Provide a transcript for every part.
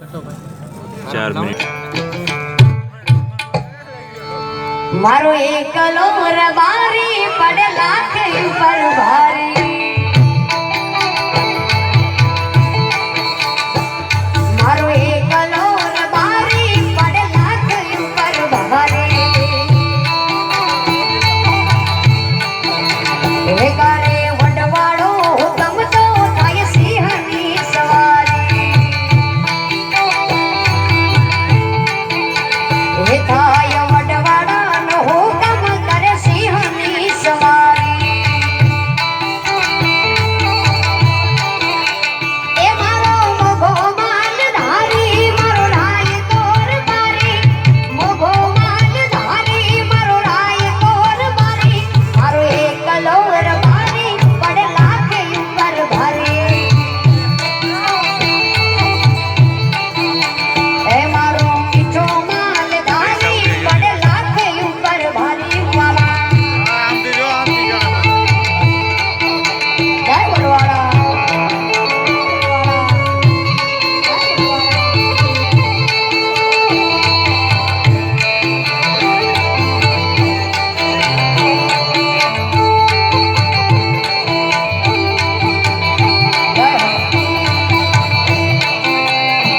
4 minute મારો એકલો રબારી પડલા કે ઉપર ભારી મારો એકલો રબારી પડલા કે ઉપર ભારી એ કરે વડવાળો હુકમ તો થાય સિંહની સવારી એ થાય વડવાળાનો હુકમ કરે સિંહની સવારી એ મારો મોગો માલધારી મારો રાય તોર મારી મોગો માલધારી મારો રાય તોર મારી મારો એકલો રબારી પડલા કે ઉપર ભારી એ મારો મીઠો માલધારી પડલા કે ઉપર ભારી વાલા જય વડવાળા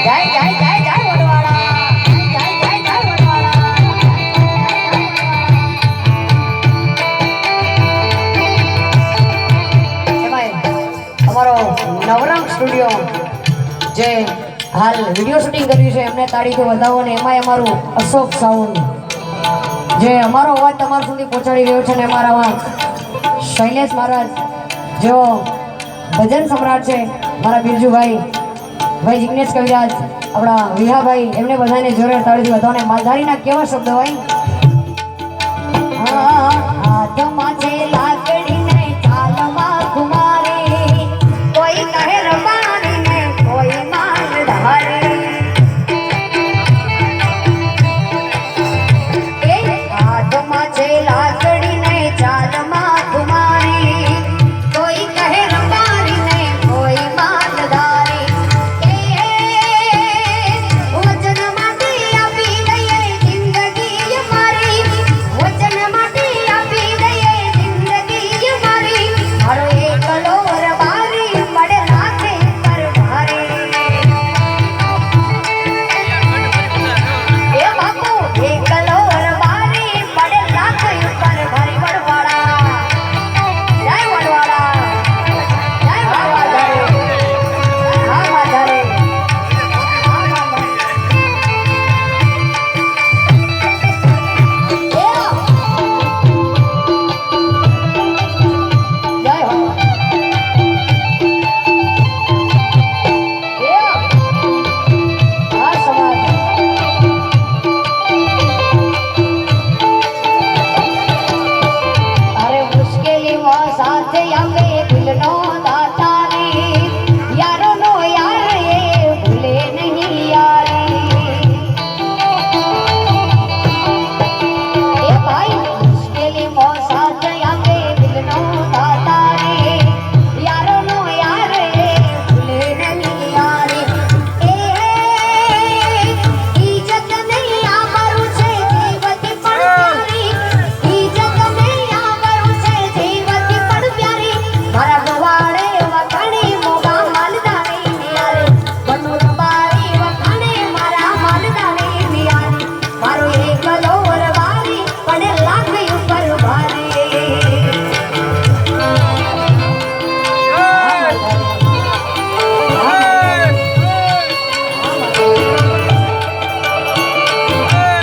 જય જય જય જય વડવાળા જય જય જય વડવાળા એમાંય અમારો નવરંગ સ્ટુડિયો જે હાલ વિડીયો શૂટિંગ કર્યું છે એમને તાળીથી વધાવો ને એમાંય અમારું અશોક સાઉન્ડ જે અમારો અવાજ તમારા સુધી પહોંચાડી રહ્યો છે ને અમારામાં શૈલેષ મહારાજ જેઓ ભજન સમ્રાટ છે મારા બિરજુભાઈ ભાઈ જિગ્નેશ કવિરાજ આપણા વિહાભાઈ એમને બધાને જોરે તાળીથી વધાવો ને માલધારીના કેવા શબ્દ હોય હાથમાં